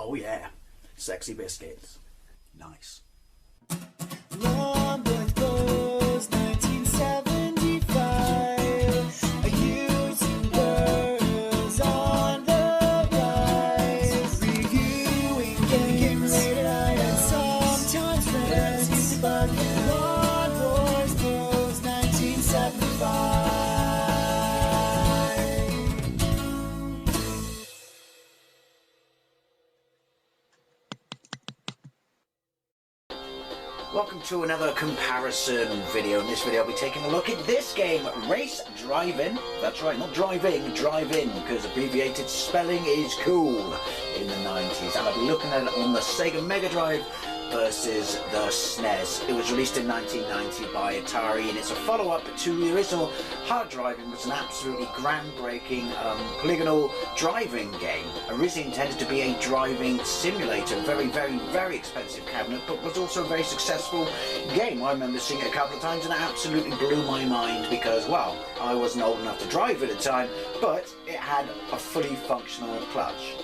Oh yeah, sexy biscuits. Nice. Long boys blues, 1975. YouTubers on the rise, reviewing games late at night and sometimes friends. But Long boys blues, 1975. Welcome to another comparison video. In this video I'll be taking a look at this game, Race Drivin. That's right, not driving, drive-in, because abbreviated spelling is cool in the 90s. And I'll be looking at it on the Sega Megadrive versus the SNES. It was released in 1990 by Atari, and it's a follow-up to the original Hard Driving, which was an absolutely groundbreaking polygonal driving game. Originally intended to be a driving simulator, very, very, very expensive cabinet, but was also a very successful game. I remember seeing it a couple of times, and it absolutely blew my mind because, well, I wasn't old enough to drive at the time, but it had a fully functional clutch.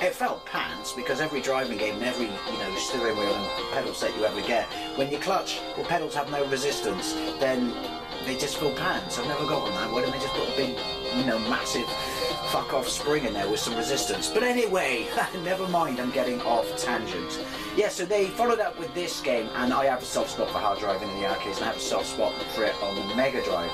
It felt pants because every driving game and every, steering wheel and pedal set you ever get, when your clutch or pedals have no resistance, then they just feel pants. I've never got on that. Why don't they just put a big, massive fuck off spring in there with some resistance? But anyway, never mind, I'm getting off tangent. Yeah, so they followed up with this game, and I have a soft spot for Hard Driving in the arcades, and I have a soft spot for it on the Mega Drive.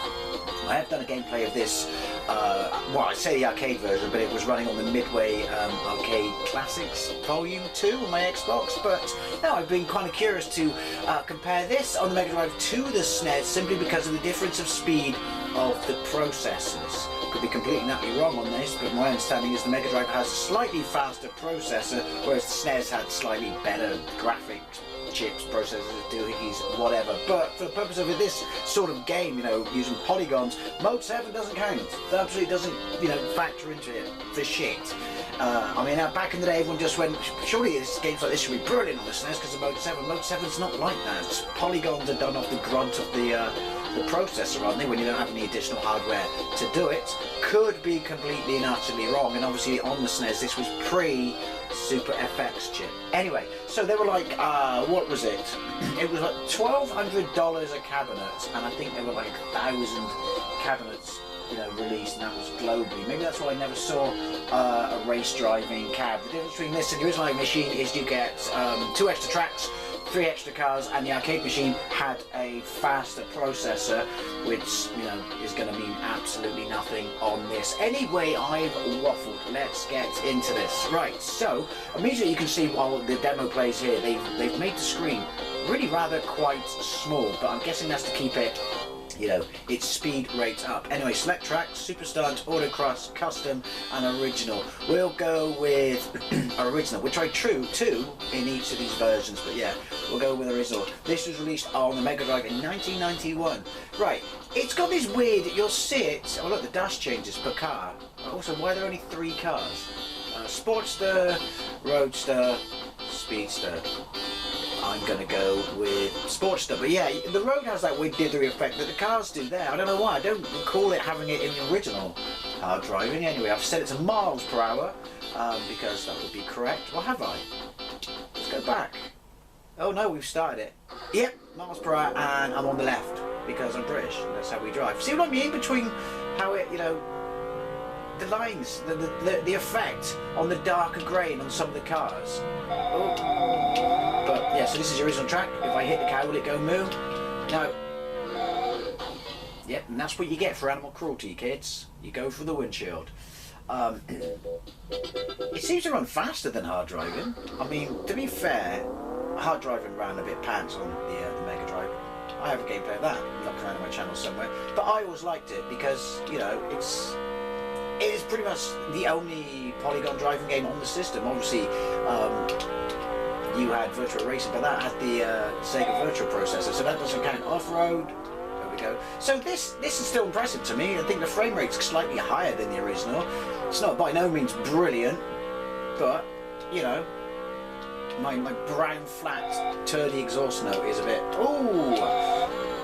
I have done a gameplay of this, well, I say the arcade version, but it was running on the Midway Arcade Classics Volume 2 on my Xbox. But now I've been kind of curious to compare this on the Mega Drive to the SNES, simply because of the difference of speed of the processors. Could be completely nutty wrong on this, but my understanding is the Mega Drive has a slightly faster processor, whereas the SNES had slightly better graphics, chips, processors, doohickeys, whatever. But for the purpose of this sort of game, using polygons, Mode 7 doesn't count. It absolutely doesn't, factor into it for shit. Back in the day, everyone just went, surely games like this should be brilliant on the SNES because of Mode 7. Mode 7's not like that. Polygons are done off the grunt of the processor, aren't they, when you don't have any additional hardware to do it. Could be completely and utterly wrong, and obviously on the SNES this was pre-Super FX chip. Anyway, so they were like, what was it? It was like $1,200 a cabinet, and I think there were like 1,000 cabinets released, and that was globally. Maybe that's why I never saw a race driving cab. The difference between this and the original machine is you get 2 extra tracks, 3 extra cars, and the arcade machine had a faster processor, which is going to mean absolutely nothing on this. Anyway, I've waffled. Let's get into this. Right, so immediately you can see while the demo plays here, they've made the screen really rather quite small, but I'm guessing that's to keep it, its speed rate up. Anyway, select tracks, Super Stunt, Autocross, Custom, and Original. We'll go with Original. We tried True 2 in each of these versions, but yeah, we'll go with Original. This was released on the Mega Drive in 1991. Right, it's got this weird, you'll see it, oh look, the dash changes per car. Also, why are there only 3 cars? Sportster, Roadster, Speedster. I'm going to go with Sportster, but yeah, the road has that weird dithery effect that the cars do there. I don't know why, I don't recall it having it in the original Hard Driving. Anyway, I've set it to miles per hour, because that would be correct. Well, have I? Let's go back. Oh no, we've started it. Yep, miles per hour, and I'm on the left, because I'm British, and that's how we drive. See what I mean? Between how it, the lines, the effect on the darker grain on some of the cars. Oh. But yeah, so this is the original track. If I hit the cow, will it go moo? No. Yep, and that's what you get for animal cruelty, kids. You go for the windshield. It seems to run faster than Hard Driving. I mean, to be fair, Hard Driving ran a bit pants on the Mega Drive. I have a gameplay of that knocked around on my channel somewhere. But I always liked it because, it is pretty much the only polygon driving game on the system. Obviously, you had Virtual Racing, but that had the Sega Virtual Processor, so that doesn't count. Off-road, there we go. So this is still impressive to me. I think the frame rate's slightly higher than the original. It's not by no means brilliant, but, my brown flat turdy exhaust note is a bit, ooh,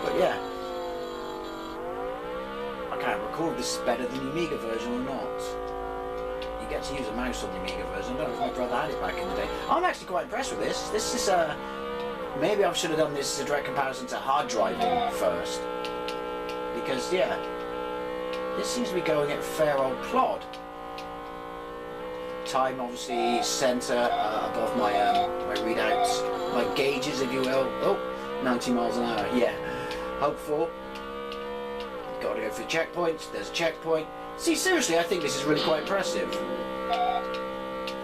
but yeah. I can't recall if this is better than the Amiga version or not. You get to use a mouse on the Amiga version. I don't know if my brother had it back in the day. I'm actually quite impressed with this. This is maybe I should have done this as a direct comparison to hard driving first. Because, yeah, this seems to be going at a fair old plod. Time, obviously, centre above my my readouts, my gauges, if you will. Oh, 90 miles an hour, yeah. Hopeful. Got to go through checkpoints. There's a checkpoint. See, seriously, I think this is really quite impressive.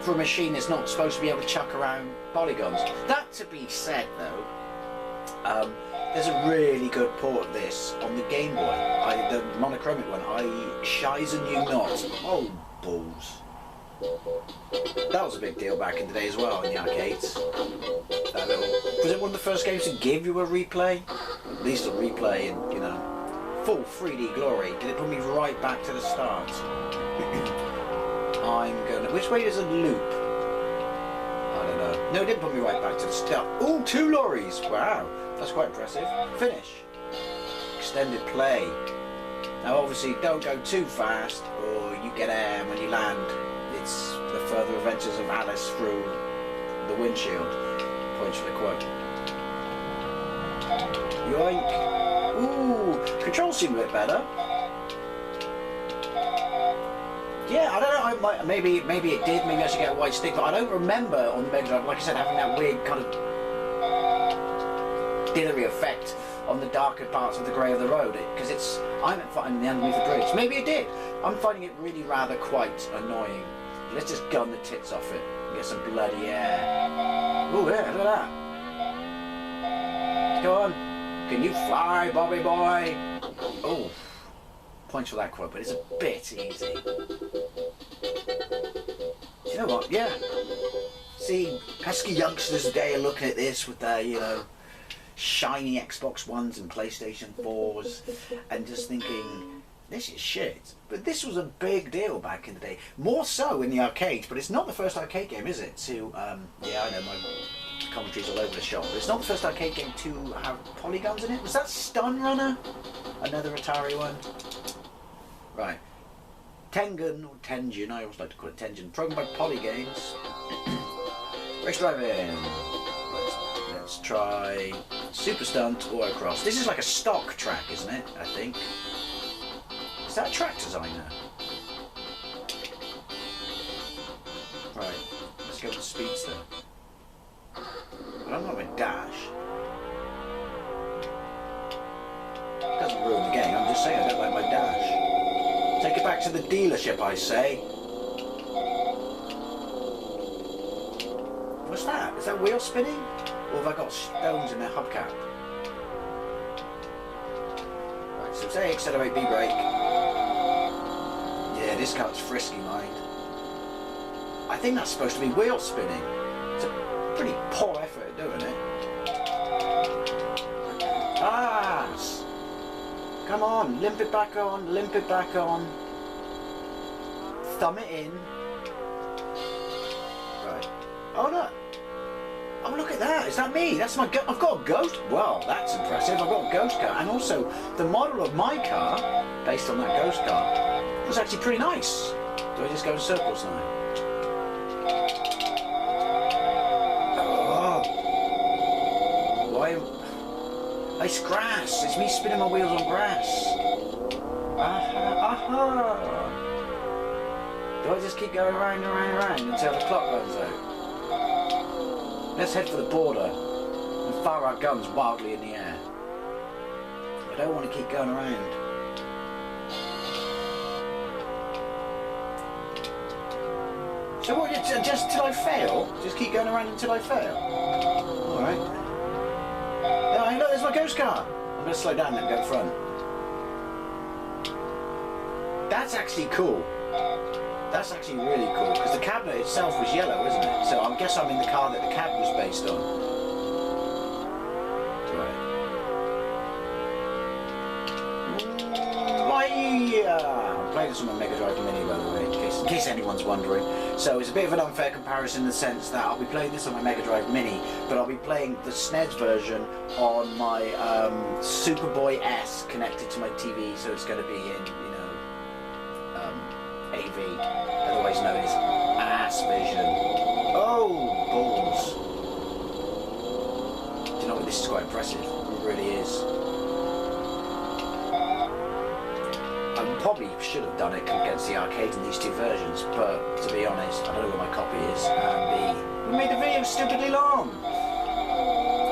For a machine that's not supposed to be able to chuck around polygons. That to be said, though, there's a really good port of this on the Game Boy. The monochromic one. Shies and you not. Oh, balls. That was a big deal back in the day as well in the arcades. That little, was it one of the first games to give you a replay? At least a replay in, you know, full 3D glory. Did it put me right back to the start? I'm gonna... Which way is a loop? I don't know. No, it didn't put me right back to the start. Ooh, 2 lorries! Wow, that's quite impressive. Finish. Extended play. Now obviously don't go too fast or you get air when you land. It's the further adventures of Alice through the windshield. Points for the quote. Yoink! Ooh! Controls seem a bit better. Yeah, I don't know, maybe it did, maybe I should get a white stick, but I don't remember on the Megadrive, like I said, having that weird kind of dillery effect on the darker parts of the grey of the road, because I'm fighting the underneath the bridge. Maybe it did. I'm finding it really rather quite annoying. Let's just gun the tits off it and get some bloody air. Oh yeah, look at that. Go on. Can you fly, Bobby boy? Oh, points for that quote, but it's a bit easy. You know what? Yeah. See, pesky youngsters today are looking at this with their, you know, shiny Xbox Ones and PlayStation 4s and just thinking, this is shit. But this was a big deal back in the day. More so in the arcades, but it's not the first arcade game, is it? To, yeah, I know my commentary's all over the shop, but it's not the first arcade game to have polygons in it. Was that Stun Runner? Another Atari one? Right. Tengen, or Tengen, I always like to call it Tengen, programmed by Poly Games. Race Drivin. Let's try Super Stunt Autocross. This is like a stock track, isn't it? I think. Is that a track designer? Right, let's go with Speedster. I don't like my dash. It doesn't ruin the game, I'm just saying I don't like my dash. Take it back to the dealership, I say. What's that? Is that wheel spinning? Or have I got stones in their hubcap? Right, so say accelerate, B brake. Yeah, this car's frisky, mind. I think that's supposed to be wheel spinning. It's a pretty poor effort at doing it. Ah! Come on, limp it back on, limp it back on. Thumb it in. Right. Oh look! Oh look at that! Is that me? That's my I've got a ghost. Well, that's impressive. I've got a ghost car, and also the model of my car, based on that ghost car, was actually pretty nice. Do I just go in circles now? Oh! Why? It's grass. It's me spinning my wheels on grass. Aha! Aha! Do I just keep going round and round and round until the clock runs out? Let's head for the border and fire our guns wildly in the air. I don't want to keep going around. So what, just till I fail? Just keep going around until I fail? Alright. Yeah, look, there's my ghost car. I'm going to slow down and go front. That's actually cool. That's actually really cool, because the cabinet itself was yellow, isn't it? So I guess I'm in the car that the cab was based on. Right. I'm playing this on my Megadrive Mini, by the way, in case anyone's wondering. So it's a bit of an unfair comparison in the sense that I'll be playing this on my Megadrive Mini, but I'll be playing the SNES version on my SupaBoy S connected to my TV, so it's going to be in, you know, AV, otherwise otherwise known as ass vision. Oh, balls. Do you know what, this is quite impressive, it really is. I probably should have done it against the arcade in these two versions, but to be honest, I don't know where my copy is, and we made the video stupidly long.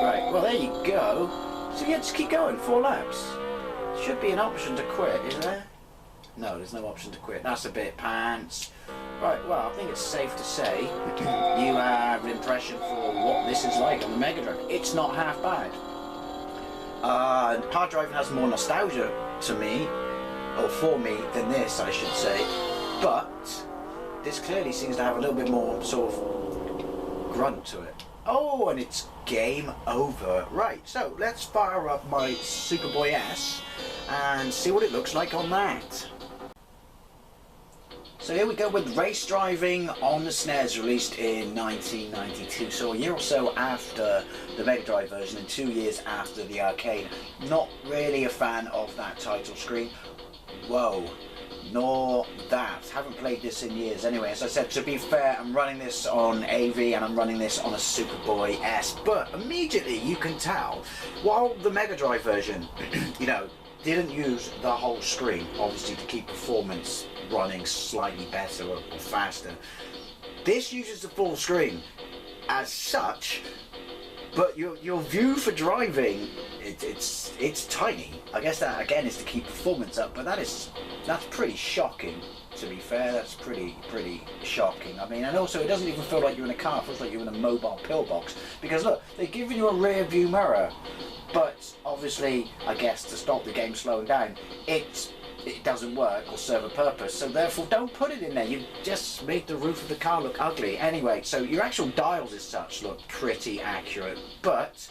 Right, well there you go. So yeah, just keep going, 4 laps. Should be an option to quit, isn't there? No, there's no option to quit. That's a bit pants. Right, well, I think it's safe to say you have an impression for what this is like on the Mega Drive. It's not half bad. Hard driving has more nostalgia to me, or for me, than this, I should say. But this clearly seems to have a little bit more sort of grunt to it. Oh, and it's game over. Right, so let's fire up my SupaBoy S and see what it looks like on that. So here we go with Race Driving on the SNES, released in 1992, so a year or so after the Megadrive version and 2 years after the arcade. Not really a fan of that title screen. Whoa, nor that. Haven't played this in years anyway. As I said, to be fair, I'm running this on AV and I'm running this on a SupaBoy S, but immediately you can tell, while the Megadrive version, you know, didn't use the whole screen, obviously to keep performance running slightly better or faster, this uses the full screen as such, but your view for driving, it's tiny. I guess that again is to keep performance up, but that's pretty shocking. To be fair, that's pretty shocking. I mean, and also it doesn't even feel like you're in a car. It feels like you're in a mobile pillbox. Because look, they've given you a rear view mirror, but obviously, I guess to stop the game slowing down, it doesn't work or serve a purpose. So therefore, don't put it in there. You just made the roof of the car look ugly. Anyway, so your actual dials as such look pretty accurate, but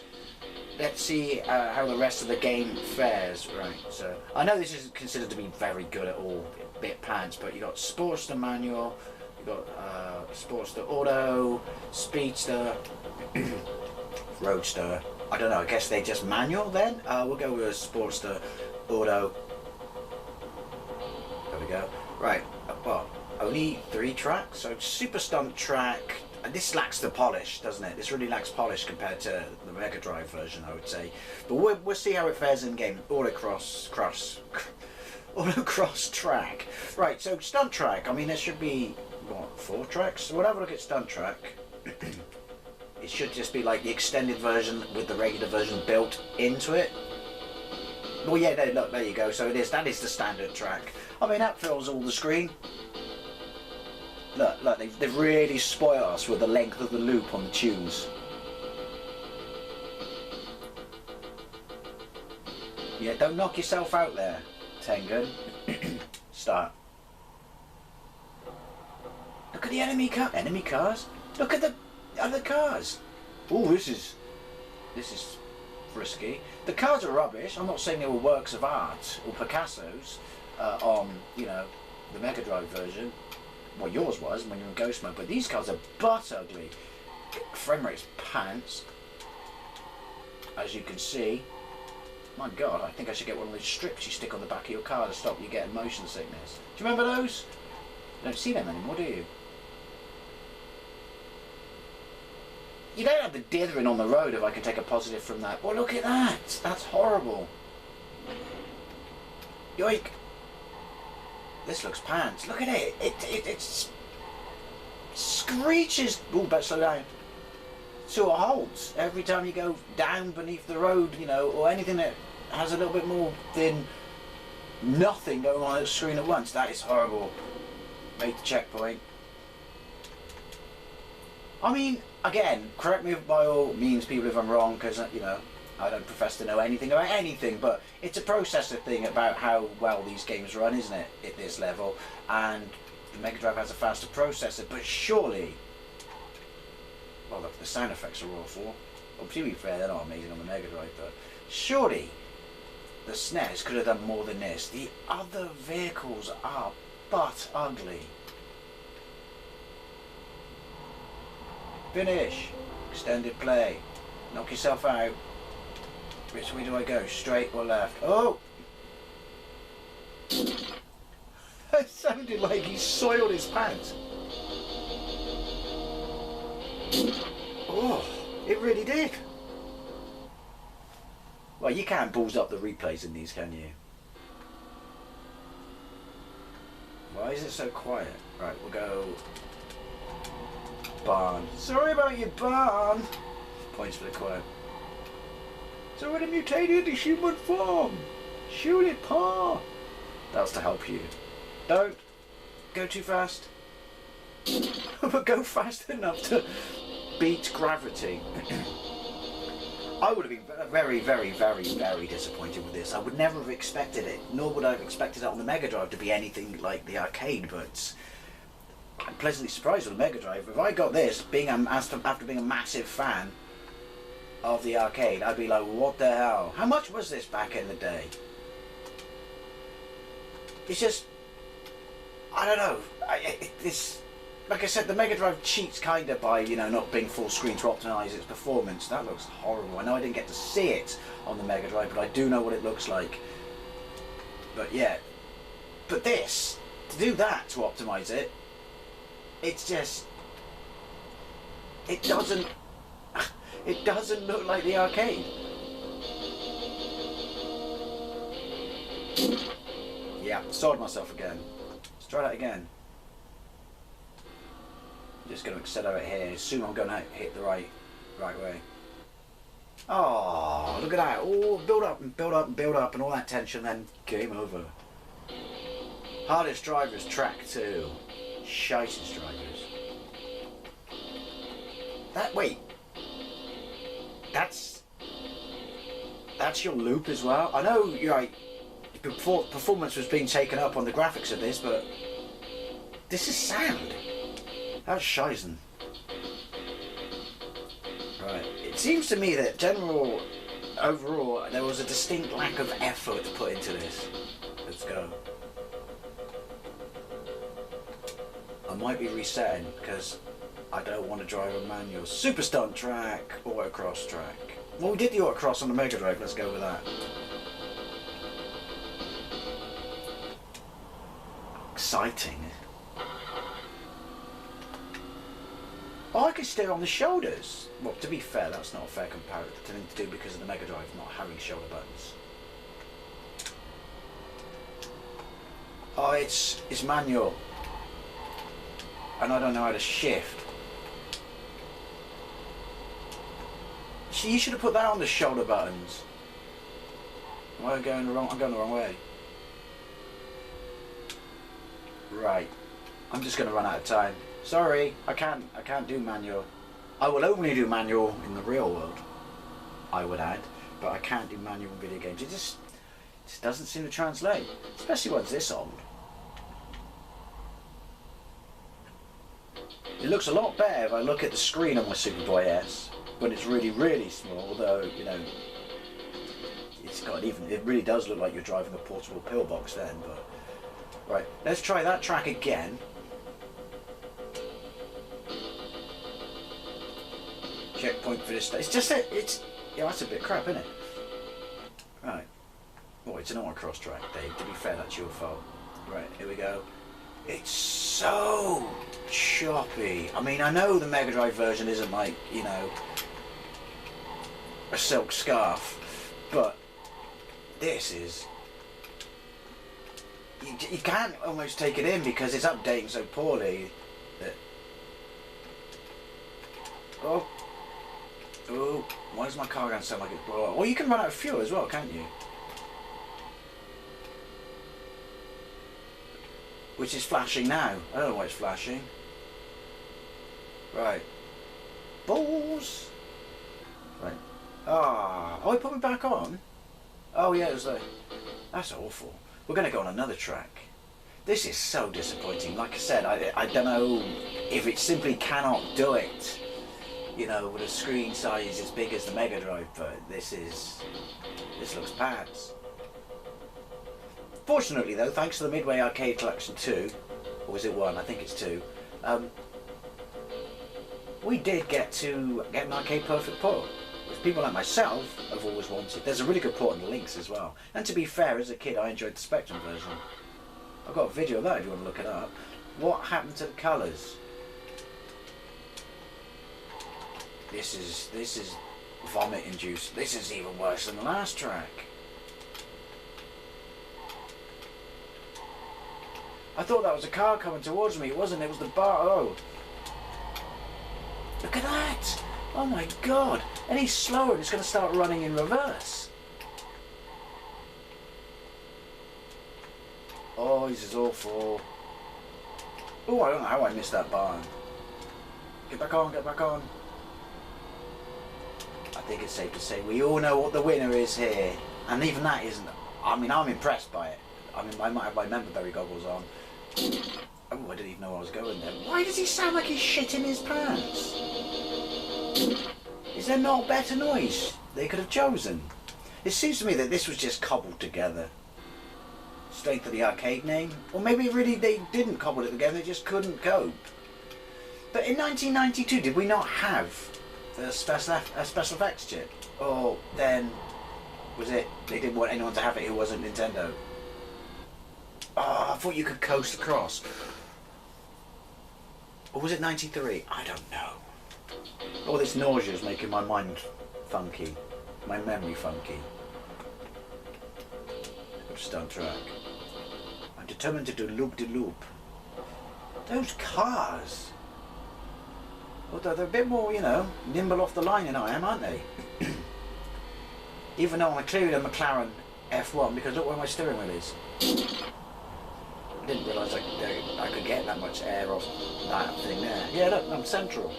let's see how the rest of the game fares. Right, so I know this isn't considered to be very good at all, a bit pants, but you got Sportster manual, you got Sportster auto, Speedster, Roadster. I don't know, I guess they just manual then? We'll go with a Sportster auto. There we go. Right, well, only 3 tracks, so Super Stunt track. This lacks the polish, doesn't it? This really lacks polish compared to the Mega Drive version, I would say. But we'll see how it fares in game. Autocross track. Right, so stunt track. I mean, there should be what, 4 tracks? We'll have a look at stunt track. It should just be like the extended version with the regular version built into it. Well, yeah, look, there you go. So it is. That is the standard track. I mean, that fills all the screen. Look, they've really spoiled us with the length of the loop on the tunes. Yeah, don't knock yourself out there, Tengen. Start. Look at the enemy cars. Look at the other cars. Oh, this is frisky. The cars are rubbish. I'm not saying they were works of art or Picasso's on, you know, the Mega Drive version. Well, yours was when you were in Ghost Mode, but these cars are butt ugly. Frame rate's pants, as you can see. My God, I think I should get one of those strips you stick on the back of your car to stop you getting motion sickness. Do you remember those? You don't see them anymore, do you? You don't have the dithering on the road, if I can take a positive from that. Well, look at that. That's horrible. Yoink. This looks pants. Look at it. It screeches. Ooh, better slow down. To a halt every time you go down beneath the road, you know, or anything that has a little bit more than nothing going on the screen at once. That is horrible. Make the checkpoint. I mean, again, correct me by all means, people, if I'm wrong, because, you know, I don't profess to know anything about anything, but it's a processor thing about how well these games run, isn't it, at this level? And the Mega Drive has a faster processor, but surely, well, the sound effects are awful. Well, to be fair, they're not amazing on the Mega Drive, but surely the SNES could have done more than this. The other vehicles are butt ugly. Finish. Extended play. Knock yourself out. Which way do I go? Straight or left? Oh! That sounded like he soiled his pants. really did. Well, you can't balls up the replays in these, can you? Why is it so quiet? Right, we'll go... barn. Sorry about your barn. Points for the quiet. So when it mutated into human form, shoot it, paw. That's to help you. Don't go too fast. But go fast enough to beat gravity. I would have been very, very, very, very disappointed with this. I would never have expected it, nor would I have expected it on the Megadrive to be anything like the arcade, but I'm pleasantly surprised with the Megadrive. If I got this, after being a massive fan of the arcade, I'd be like, what the hell? How much was this back in the day? It's just, I don't know. Like I said, the Megadrive cheats kind of by, you know, not being full screen to optimise its performance. That looks horrible. I know I didn't get to see it on the Megadrive, but I do know what it looks like. But yeah, but this, to do that to optimise it, it's just, it doesn't look like the arcade. Yeah, sold myself again. Let's try that again. Just going to accelerate here. Soon I'm going to hit the right way. Oh, look at that. Oh, build up and build up and build up and all that tension, then game over. Hardest drivers, track 2. Shitest drivers. Wait. That's your loop as well? I know you're right. Performance was being taken up on the graphics of this, but this is sound. That's shizen. Right. It seems to me that overall, there was a distinct lack of effort put into this. Let's go. I might be resetting because I don't want to drive a manual. Super stunt track, autocross track. Well, we did the autocross on the Megadrive. Let's go with that. Exciting. Oh, I could steer on the shoulders. Well, to be fair, that's not a fair comparison to do because of the Megadrive not having shoulder buttons. Oh, it's manual. And I don't know how to shift. See, you should have put that on the shoulder buttons. Am I going the wrong? I'm going the wrong way. Right. I'm just going to run out of time. Sorry, I can't do manual. I will only do manual in the real world, I would add, but I can't do manual in video games. It just doesn't seem to translate, especially when it's this old. It looks a lot better if I look at the screen on my SupaBoy S when it's really, really small, although, you know, it really does look like you're driving a portable pillbox then, but... Right, let's try that track again. Checkpoint for this. It's just yeah, that's a bit crap, isn't it? Right. Oh, it's an autocross track, Dave. To be fair, that's your fault. Right, here we go. It's so choppy. I mean, I know the Megadrive version isn't like, you know, a silk scarf, but this is... You can't almost take it in because it's updating so poorly that... Oh, why does my car going to sound like it's blown up? Well, you can run out of fuel as well, can't you? Which is flashing now. I don't know why it's flashing. Right. Balls! Right. Ah. Oh, it put me back on? Oh, yeah, it was like... That's awful. We're going to go on another track. This is so disappointing. Like I said, I don't know if it simply cannot do it, you know, with a screen size as big as the Megadrive, but this looks bad. Fortunately though, thanks to the Midway Arcade Collection 2, or is it 1? I think it's 2, we did get an arcade perfect port, which people like myself have always wanted. There's a really good port on the Lynx as well. And to be fair, as a kid I enjoyed the Spectrum version. I've got a video of that if you want to look it up. What happened to the colours? This is vomit induced. This is even worse than the last track. I thought that was a car coming towards me. It wasn't. It was the bar. Oh. Look at that. Oh my god. Any slower and it's going to start running in reverse. Oh, this is awful. Oh, I don't know how I missed that barn. Get back on, get back on. I think it's safe to say we all know what the winner is here. And even that isn't... I mean, I'm impressed by it. I mean, I might have my Memberberry goggles on. Oh, I didn't even know where I was going then. Why does he sound like he's shitting his pants? Is there not better noise they could have chosen? It seems to me that this was just cobbled together. Straight to the arcade name. Or maybe really they didn't cobble it together, they just couldn't cope. But in 1992, did we not have the special effects chip? Or then, was it, they didn't want anyone to have it who wasn't Nintendo? Oh, I thought you could coast across. Or was it 93? I don't know. All this nausea is making my mind funky. My memory funky. Just on track. I'm determined to do loop-de-loop. Those cars! Although they're a bit more, you know, nimble off the line than I am, aren't they? Even though I'm clearly a McLaren F1, because look where my steering wheel is. I didn't realise I could get that much air off that thing there. Yeah, look, I'm central.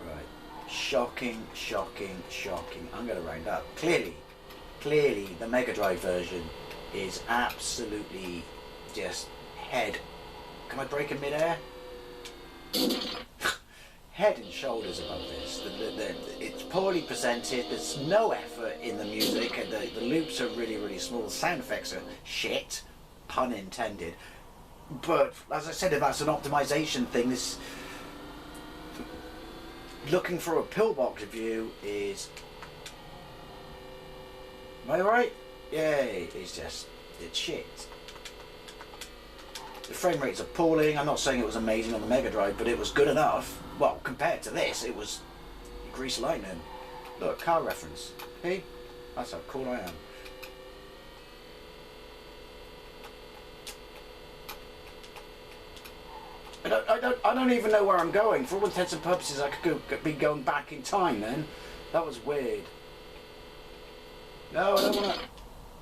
Right. Shocking, shocking, shocking. I'm going to round up. Clearly, the Megadrive version is absolutely just head. Can I break in mid-air? Head and shoulders above this. It's poorly presented, there's no effort in the music, and the loops are really, really small. The sound effects are shit, pun intended. But, as I said, if that's an optimization thing, this... Looking for a pillbox review is... Am I right? Yay, it's shit. The frame rate's appalling. I'm not saying it was amazing on the Mega Drive, but it was good enough. Well, compared to this, it was grease lightning. Look, car reference. Hey, that's how cool I am. I don't even know where I'm going. For all intents and purposes, I could be going back in time then. That was weird. No, I don't want to...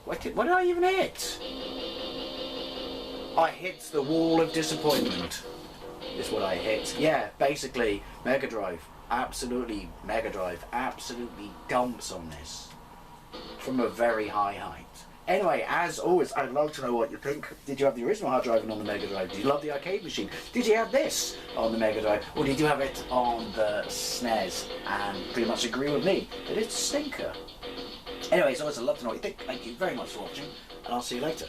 What did I even hit? I hit the wall of disappointment. Is what I hit. Yeah, basically, Megadrive. Absolutely, Megadrive. Absolutely dumps on this. From a very high height. Anyway, as always, I'd love to know what you think. Did you have the original hard driving on the Mega Drive? Did you love the arcade machine? Did you have this on the Mega Drive? Or did you have it on the SNES and pretty much agree with me that it's a stinker? Anyway, as always, I'd love to know what you think. Thank you very much for watching, and I'll see you later.